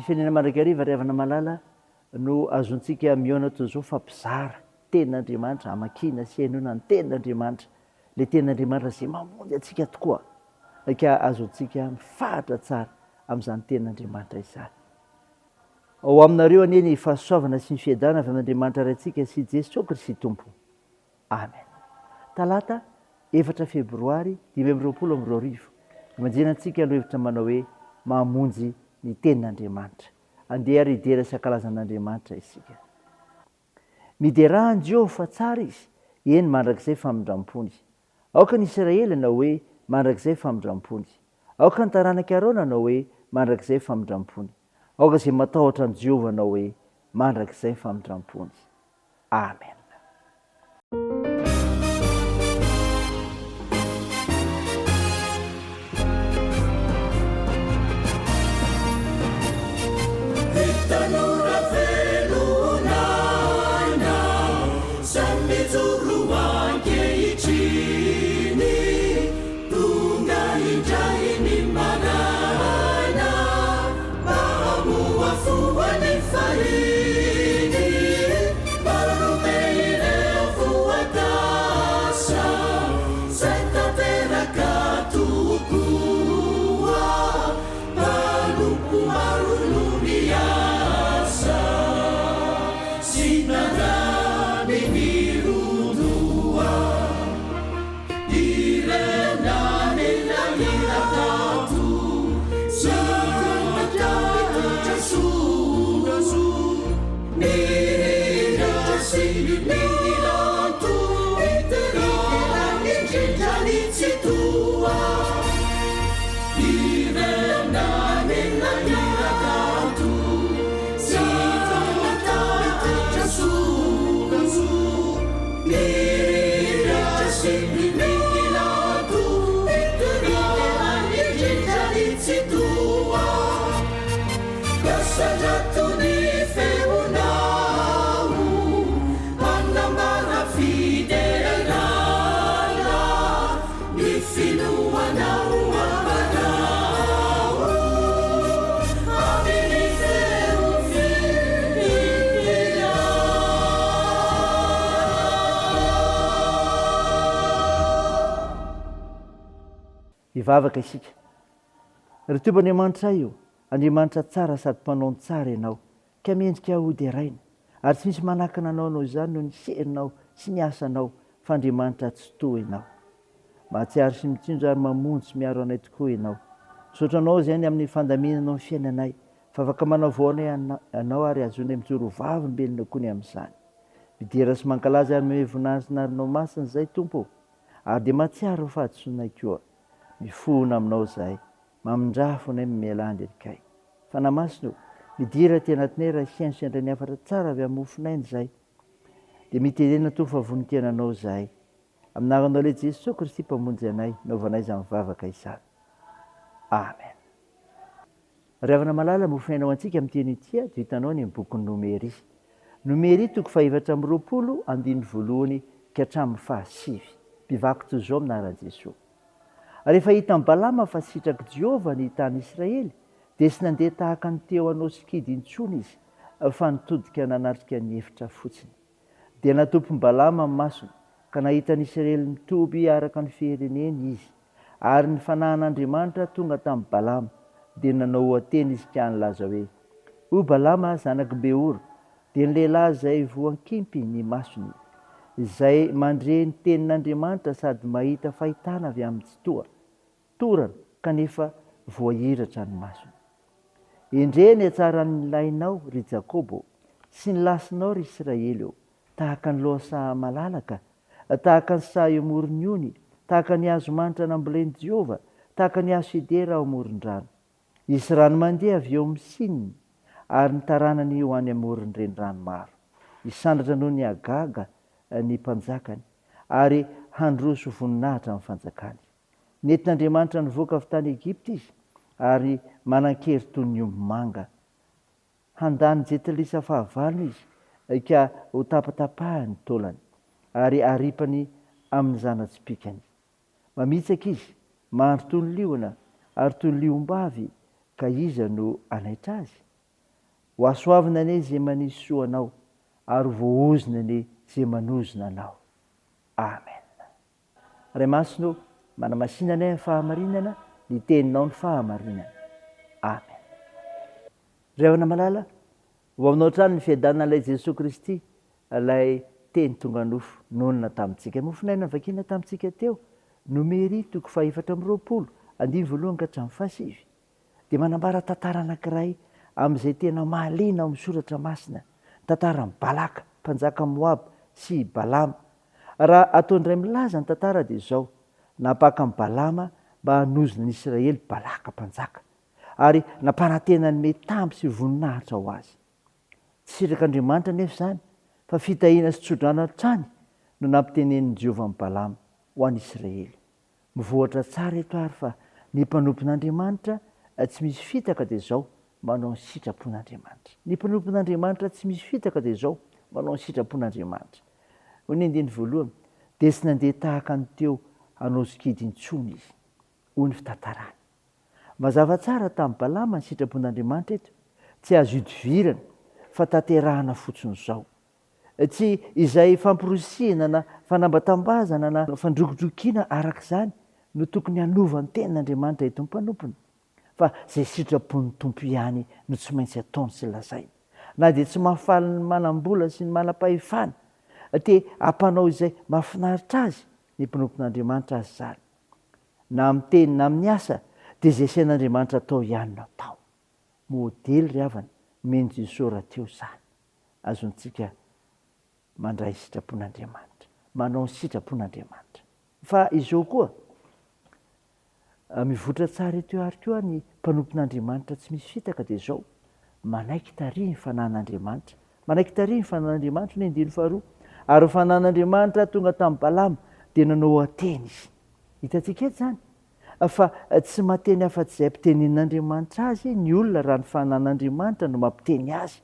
Firenena Manrakariva Riavana Malala no azontsika miona toy izao fampizara tenin'Andriamanitra, hamakina sy hainoana ny tenin'Andriamanitra, le tenin'Andriamanitra izay mamonjy antsika tokoa. Ka azontsika mifahatra tsara amin'izany tenin'Andriamanitra izany. Ao aminareo anie ny fahasoavana sy ny fiadanana avy amin'Andriamanitra raintsika sy Jesosy Kristy Tompo. Amen. Talata 4 Febroary 2022 imanjenantsika no hevitra manao hoe mamonjy ny tenin'Andriamanitra. Andeha ary idera sy ankalazan'Andriamanitra isika. Miderahan Jehovah fa tsara izy, eny mandrakizay famindrampony. Aoka ny Israely na hoe mandrakizay famindrampony. Aoka ny taranaka Arona na hoe mandrakizay famindrampony. Aoka izay matahotra an Jehovah na hoe mandrakizay famindrampony. Amen. Ivavaka isika. Ry Tompon'Andriamanitra io, Andriamanitra tsara sady mpanao tsara ianao, ka mendrika hody araina, ary tsy misy manakana anao noho izany no ny serinao sy ny asanao, fa Andriamanitra tsy toa ianao. Mahatsiaro sy mitsinjo ary mamonjy sy miaro anay tokoa ianao. Misaotra anao izany amin'ny fandaminanao ny fiainanay, fa afaka manao voana ianao ary azonay mijoro vavimbelona koa ny amin'izany. Midera sy mankalaza ary me voninahitry masina izay Tompo, ary dia mahatsiaro ny fahadisoanay koa. Mifona aminao zahay, mamindrafo anay miala andriakay. Fanamasino, midira ty anatinay raha hiaino sy handray ny hafatra tsara avy amin'ny mofinainy zahay. Dia mitenena to fa vonintenanao zahay. Aminaranao le Jesosy Kristy mpamonjy anay, naovanay izany mivavaka izany. Amen. Riavana Malala mofinainao antsika amin'ny teny tia, dia hitanao ny bokin'ny Nomery. Nomery 220 andininy voalohany ka hatramin'ny fahasivy. Mpivako toy izao aminaran'i Jesosy. Rehefa hita ny Balama fa sitraky Jehovah ny tany dia sy nandeha tahaka ny teo anao sy kidy intsony izy, fa nitodika nanatrika ny hevitra fotsiny. Dia natopy Balama amin'ny masony, ka nahita ny Israely mitoby araka ny fireneny izy. Ary ny fanahin'Andriamanitra tonga tamin'ny Balama, dia nanao ateny izy ka nilaza hoe: "O Balama zanaky Beora, dia ny lehilahy izay voankimpy ny masony, izay mandre ny tenin'Andriamanitra sady mahita fahitana avy amin'ny tsy torana kanefa voahiratra ny masony. Endre ny hatsaran'ny lahinao ry Jakobo, sy ny lasinao ry Israely, tahaka ny loasa malalaka, tahaka ny say amoron'ny ony, tahaka ny hazo manitra nambolen'i Jehovah, tahaka ny hazo fidera ao amoron-drano. Isy rano mandeha avy eo amin'ny sininy, ary ny taranany ho any amoron'ny renirano maro. Isandratra noho ny agaga ny mpanjakany, ary handroso voninahitra amin'ny fanjakany. Nentin'Andriamanitra nivoaka avy tany Egipta izy, ary manan-kery toy ny omby manga. Handany jetilisa fahavalony izy, ka ho tapatapahany taolany, ary aripany amin'ny zana-tspikany. Mamitsaka izy, mahandro toy ny liona, ary toy ny liom-bavy, ka iza no anaitra azy? ho asoavina anie zay manisy soa anao ary voaozina anie zay manozona anao. Amen. Ray masino, manamasinana ny fahamarinana, ny teninao ny fahamarinana. Amen. Ry havana malala, ho aminao trano ny fiadanan'ilay Jesosy Kristy, ilay teny tonga nofo nonina tamintsika. Mofinaina vakina tamintsika teo, Nomery 4:20 ka hatramin'ny 7. Dia manambara tantara anankiray amin'izay tena mahaliana ao amin'ny soratra masina. Tantaran'ny Balaka, mpanjaka Moaba sy Balama. Raha ataondray milaza ny tantara dia izao: napaka amin'ny Balama mba hanozona ny Israely Balaka mpanjaka, ary nampanantena ny metamby sy voninahitra ho azy. Tsy sirak'Andriamanitra nefa izany, fa fitahiana sy tsodrana trany no nampitenen'i Jehovah amin'ny Balama ho an'i Israely. Mivoatra tsara eto ary fa ny mpanompon'Andriamanitra tsy misy fitaka dia izao manao ny sitrapon'Andriamanitra. Ny mpanompon'Andriamanitra tsy misy fitaka dia izao manao ny sitrapon'Andriamanitra. Ho ny andiny voalohany, dia tsy nandeha tahaka ny teo hanao zikidy intsony izy. Hoy ny fitantarany. Mazava tsara tamin'ny Balama ny sitrapon'Andriamanitra eto, tsy azo idivirana fa tanterahana fotsiny izao. Tsy izay famporosihana na fanambatambazana na fandrokidrokiana arak'izany no tokony hanova ny tenin'Andriamanitra eto ny mpanompony, fa izay sitrapon'ny tompo ihany no tsy maintsy ataony sy lazainy. Na dia tsy mahafaly ny manam-bola sy ny manam-pahefana, te hampanao izay mahafinaritra azy ny mpanompon'Andriamanitra azy izany. Na amin'ny teny na amin'ny asa dia izay sain'Andriamanitra atao ihany no atao. Modely ry havana, meny Jesosy rahateo izany. Azontsika mandray sitrapon'Andriamanitra, manao ny sitrapon'Andriamanitra. Fa izao koa, mivoatra tsara eto ary koa ny mpanompon'Andriamanitra tsy misy fitaka dia izao: manaiky taria ny fanan'Andriamanitra. Manaiky taria ny fanan'Andriamanitra ny andiny faharoa, ary ny fanan'Andriamanitra tonga tamin'ny Balama dia nanao ateny izy. Hitantsika eto izany fa tsy mahateny afa-tsy izay ampitenenin'Andriamanitra azy ny olona raha ny fanan'Andriamanitra no mampiteny azy.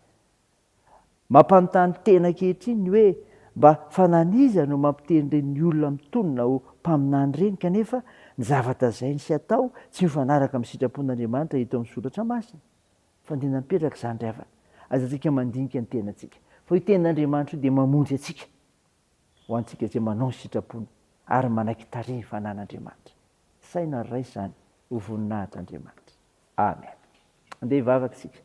Mampanontany tena ankehitriny ny hoe mba fananiza no mampiteny reny olona mitonona ho mpaminany reny, kanefa ny zavatra izay sy atao tsy mifanaraka amin'ny sitrapon'Andriamanitra hita amin'ny soratra masina. Fandina mipetraka izany ry havana, azantsika mandinika ny tenantsika, fa io tenin'Andriamanitra io dia mamonjy antsika ho antsika izay manao ny sitrapony ary manaiky taria ny fanan'Andriamanitra. Saina ray izany ho voninahitr'Andriamanitra. Amen. Andeha hivavaka isika.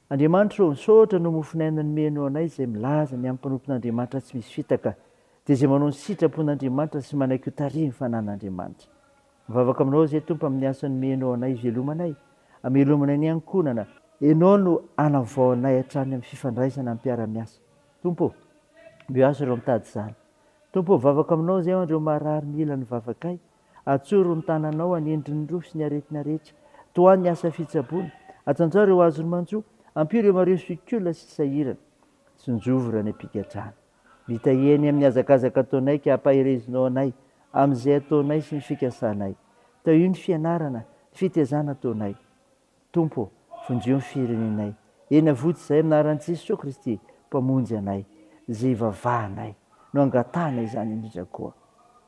Andriamanitra ô, misaotra no mofinaina ny menao anay izay milaza ny amin'ny mpanompon'Andriamanitra tsy misy fitaka, dia izay manao ny sitrapon'Andriamanitra sy manaiky ho taria ny fanan'Andriamanitra. Mivavaka aminao izay Tompo amin'ny asany menao anay ivelomanay, amelomanay ny ankonana. Ianao no anavaonay hatrany amin'ny fifandraisana amin'ny mpiara-miasa. Tompo, miasa ireo mitady izany. Tompo, vavaka aminao izay andreo marary mila ny vavakay, atsoro ny tananao anendriny roa sy ny aretina rehetra. Toany ny asa fitsaboana, atsanjao ireo azony manjoa, ampio ireo mareo sikolona sy sahirana, sy njovora ny ampigatrana. Vita eny amin'ny hazakazaka ataonay ka hampaherezinao anay amin'izay ataonay sy ny fikasanay. Tao io ny fianarana, fitaizana ataonay. Tompo, vonjeo ny firenenay. Eny avotsy izay aminaran'i Jesosy Kristy, mpamonjy anay, izay ivavahanay, no angatana izany indrindra koa.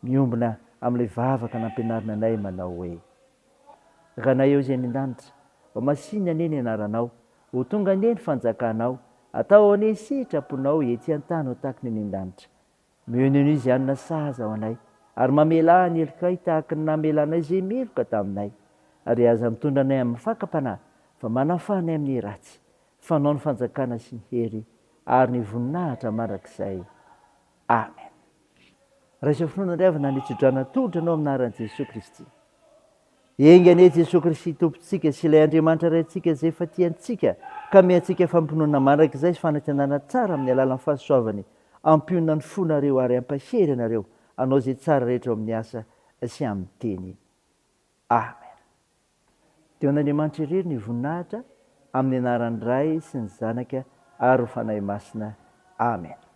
Miombona amin'ilay vavaka nampianarina anay manao hoe: ranay eo izay an-danitra, ho masiny anie ny anaranao, ho tonga anie ny fanjakanao, atao anie sitraponao ety an-tany ho tahaka ny an-danitra. Mioneo izy anona sahaza ao anay, ary mamela ny helokay tahaka ny namelanay izay meloka taminay, ary aza mitondra anay amin'ny fakam-panahy, fa manafanay amin'ny ratsy, fanao ny fanjakana sy ny hery ary ny voninahitra mandrakizay. Amen. Raisa finoana ry havana ny tsodrana tongotra anao aminaran'i Jesosy Kristy. Enga anie Jesosy Kristy tompontsika sy ilay Andriamanitra raintsika izay efa tiantsika, ka miantsika fampinoana mandrakizay sy fanantenana tsara amin'ny alalan'ny fahasoavany, ampionana ny fonareo ary ampahery anareo anao izay tsara rehetra ao amin'ny asa sy amin'ny teny. Amen. Teo an'Andriamanitra irery ny voninahitra amin'ny anaran'ny Ray sy ny Zanaka ary ho fanahy masina. Amen.